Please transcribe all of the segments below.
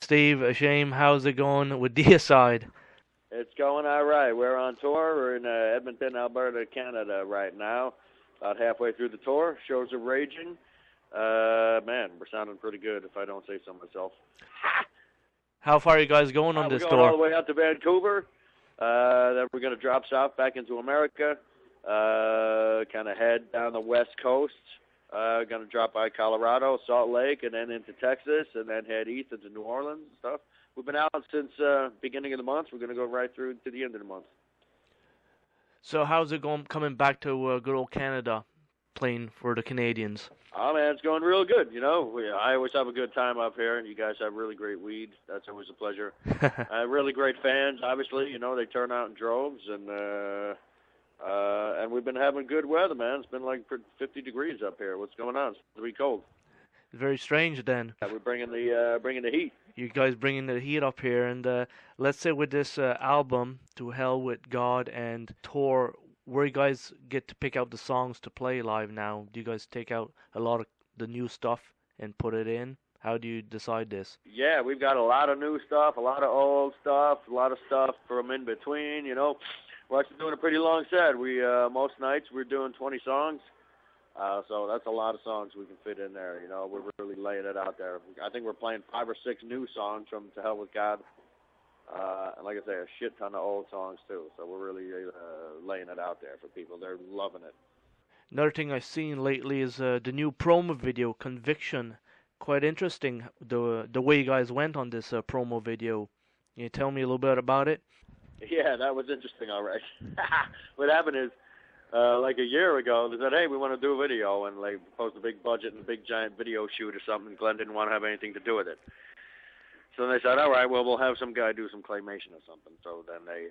Steve, Asheim, how's it going with Deicide? It's going all right. We're on tour. We're in Edmonton, Alberta, Canada right now. About halfway through the tour. Shows are raging. Man, we're sounding pretty good if I don't say so myself. How far are you guys going on We're this going all tour? the way out to Vancouver. Then we're going to drop south back into America. Kind of head down the west coast. Going to drop by Colorado, Salt Lake, and then into Texas, and then head east into New Orleans and stuff. We've been out since beginning of the month. We're going to go right through to the end of the month. So how's it going coming back to good old Canada, playing for the Canadians? Oh man, it's going real good. I always have a good time up here, and you guys have really great weed. That's always a pleasure. Really great fans, obviously. They turn out in droves, and we've been having good weather, man. It's been like 50 degrees up here. What's going on? It's pretty cold. Very strange then. Yeah, we're bringing the heat. You guys bringing the heat up here, and let's say with this album, To Hell with God and tour, where you guys get to pick out the songs to play live now? Do you guys take out a lot of the new stuff and put it in? How do you decide this? Yeah, we've got a lot of new stuff, a lot of old stuff, a lot of stuff from in between. We're actually doing a pretty long set. We most nights we're doing 20 songs. So that's a lot of songs we can fit in there. We're really laying it out there. I think we're playing 5 or 6 new songs from To Hell with God. And like I say, a shit ton of old songs too. So we're really laying it out there for people. They're loving it. Another thing I've seen lately is the new promo video, Conviction. Quite interesting, the way you guys went on this promo video. Can you tell me a little bit about it? Yeah, that was interesting, all right. What happened is, like a year ago, they said, hey, we want to do a video, and like proposed a big budget and a big giant video shoot or something. Glenn didn't want to have anything to do with it. So they said, all right, well, we'll have some guy do some claymation or something. So then they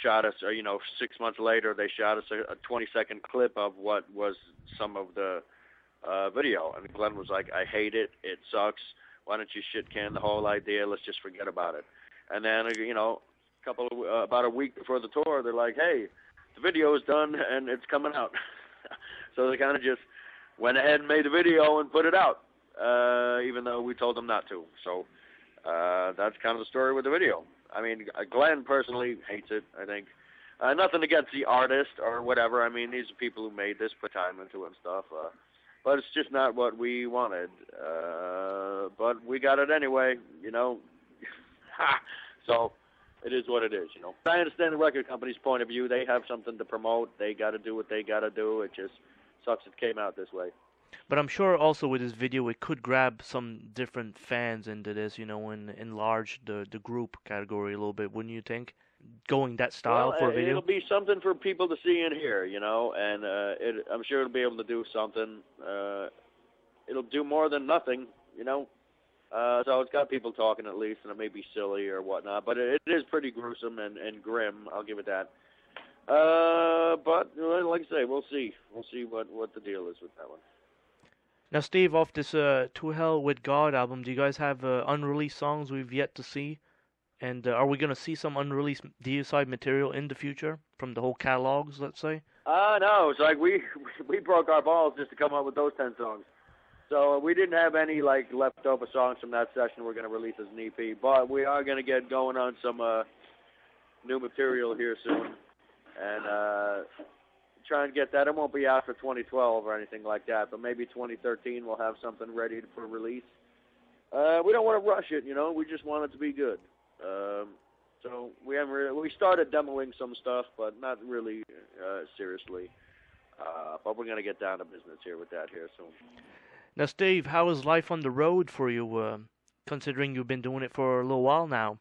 shot us, 6 months later, they shot us a 20-second clip of what was some of the video. And Glenn was like, I hate it. It sucks. Why don't you shit can the whole idea? Let's just forget about it. And then, about a week before the tour, they're like, hey, the video is done and it's coming out. So they kind of just went ahead and made the video and put it out, even though we told them not to. So that's kind of the story with the video. I mean, Glenn personally hates it, I think. Nothing against the artist or whatever. I mean, these are people who made this, put time into it and stuff. But it's just not what we wanted. But we got it anyway, So it is what it is, I understand the record company's point of view. They have something to promote. They got to do what they got to do. It just sucks it came out this way. But I'm sure also with this video it could grab some different fans into this, and enlarge the group category a little bit, wouldn't you think? Going that style Well, for a video? it'll be something for people to see and hear, and I'm sure it'll be able to do something. It'll do more than nothing, So it's got people talking at least, and it may be silly or whatnot, but it is pretty gruesome and grim. I'll give it that. But like I say, we'll see. We'll see what the deal is with that one. Now, Steve, off this To Hell with God album, do you guys have unreleased songs we've yet to see? And are we going to see some unreleased Deicide material in the future from the whole catalogs, let's say? No. It's like we broke our balls just to come up with those 10 songs. So we didn't have any like leftover songs from that session we're going to release as an EP, but we are going to get going on some new material here soon, and try and get that. It won't be out for 2012 or anything like that, but maybe 2013 we'll have something ready for release. We don't want to rush it, We just want it to be good. So we haven't we started demoing some stuff, but not really seriously. But we're going to get down to business here with that here soon. Now, Steve, how is life on the road for you, considering you've been doing it for a little while now?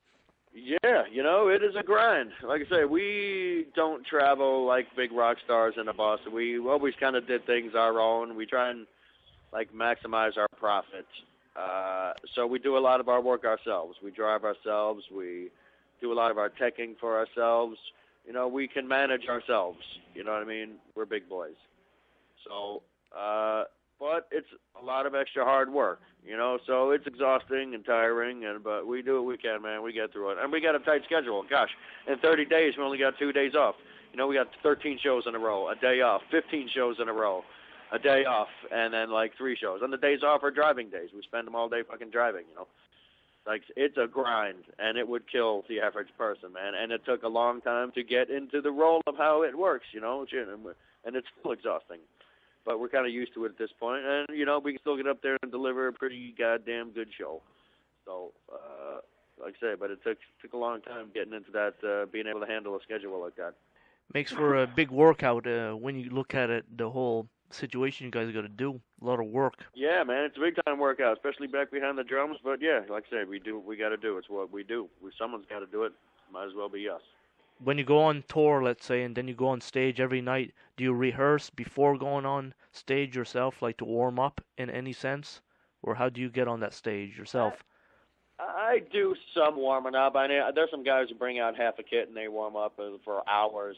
Yeah, it is a grind. Like I say, we don't travel like big rock stars in a bus. We always kind of did things our own. We try and like maximize our profits. So we do a lot of our work ourselves. We drive ourselves. We do a lot of our teching for ourselves. We can manage ourselves. You know what I mean? We're big boys. So, but it's a lot of extra hard work, so it's exhausting and tiring, but we do what we can, man. We get through it. And we got a tight schedule. Gosh, in 30 days, we only got 2 days off. We got 13 shows in a row, a day off, 15 shows in a row, a day off, and then like 3 shows. And the days off are driving days. We spend them all day fucking driving, Like, it's a grind, and it would kill the average person, man. And it took a long time to get into the role of how it works, and it's still exhausting. But we're kind of used to it at this point, and, we can still get up there and deliver a pretty goddamn good show. So, like I say, but it took a long time getting into that, being able to handle a schedule like that. Makes for a big workout when you look at it, the whole situation you guys got to do. A lot of work. Yeah, man, it's a big time workout, especially back behind the drums. But yeah, like I said, we do what we got to do. It's what we do. Someone's got to do it. Might as well be us. When you go on tour, let's say, and then you go on stage every night, do you rehearse before going on stage yourself, like to warm up in any sense? Or how do you get on that stage yourself? I do some warming up. There's some guys who bring out half a kit and they warm up for hours.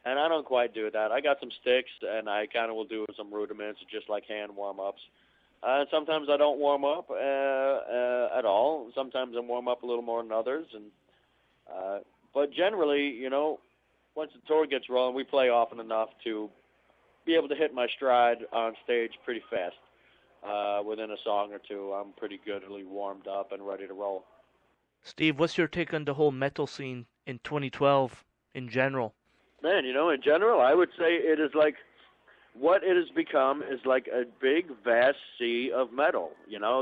And I don't quite do that. I got some sticks, and I kind of will do some rudiments, just like hand warm-ups. Sometimes I don't warm up at all. Sometimes I warm up a little more than others. But generally, once the tour gets rolling, we play often enough to be able to hit my stride on stage pretty fast. Within a song or two, I'm pretty goodly warmed up and ready to roll. Steve, what's your take on the whole metal scene in 2012 in general? Man, in general, I would say it is like what it has become is like a big, vast sea of metal.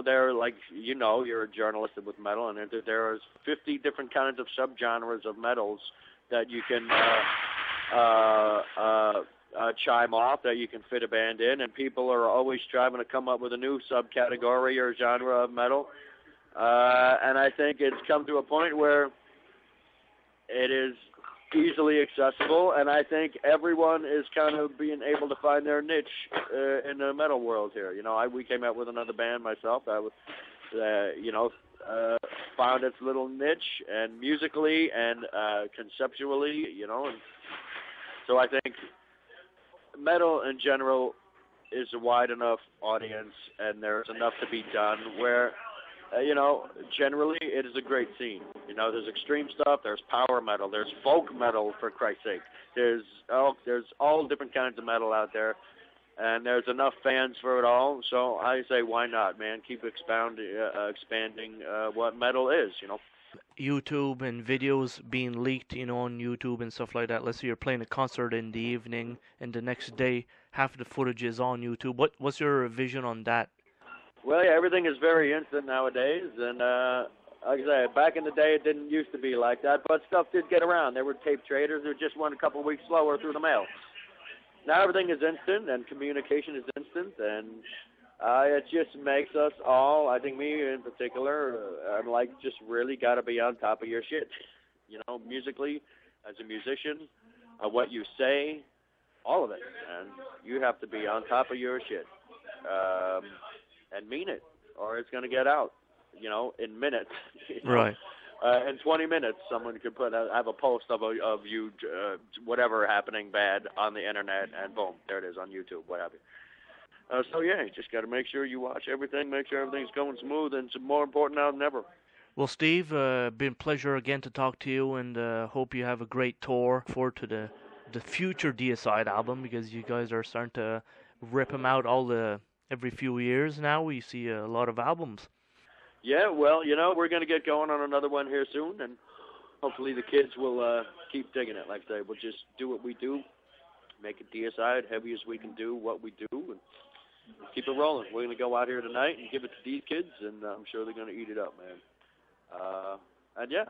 They're like, you're a journalist with metal, and there's 50 different kinds of subgenres of metals that you can chime off, that you can fit a band in, and people are always striving to come up with a new subcategory or genre of metal. And I think it's come to a point where it is easily accessible, and I think everyone is kind of being able to find their niche in the metal world here. We came out with another band myself that was, found its little niche, and musically and conceptually, and so I think metal in general is a wide enough audience, and there's enough to be done where generally it is a great scene. There's extreme stuff, there's power metal, there's folk metal, for Christ's sake. There's all different kinds of metal out there, and there's enough fans for it all. So I say, why not, man? Keep expanding what metal is, YouTube and videos being leaked, on YouTube and stuff like that. Let's say you're playing a concert in the evening, and the next day half of the footage is on YouTube. What's your vision on that? Well, yeah, everything is very instant nowadays, and like I said, back in the day it didn't used to be like that, but stuff did get around. There were tape traders who just went a couple of weeks slower through the mail. Now everything is instant, and communication is instant, and it just makes us all, I think me in particular, I'm like, just really got to be on top of your shit. Musically, as a musician, what you say, all of it, and you have to be on top of your shit. And mean it, or it's going to get out, in minutes. Right. In 20 minutes, someone could have a post of you, whatever happening bad on the internet, and boom, there it is on YouTube, what have you. So yeah, you just got to make sure you watch everything, make sure everything's going smooth, and it's more important now than ever. Well, Steve, been a pleasure again to talk to you, and hope you have a great tour forward to the future Deicide album, because you guys are starting to rip them out every few years now. We see a lot of albums. Yeah, well, we're going to get going on another one here soon, and hopefully the kids will keep digging it. Like I say, we'll just do what we do, make it Deicide, heavy as we can do what we do, and keep it rolling. We're going to go out here tonight and give it to these kids, and I'm sure they're going to eat it up, man. And yeah,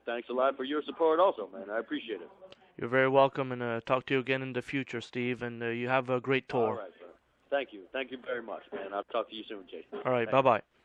thanks a lot for your support also, man. I appreciate it. You're very welcome, and talk to you again in the future, Steve, and you have a great tour. All right, sir. Thank you. Thank you very much, man. I'll talk to you soon, Jason. All right, bye-bye.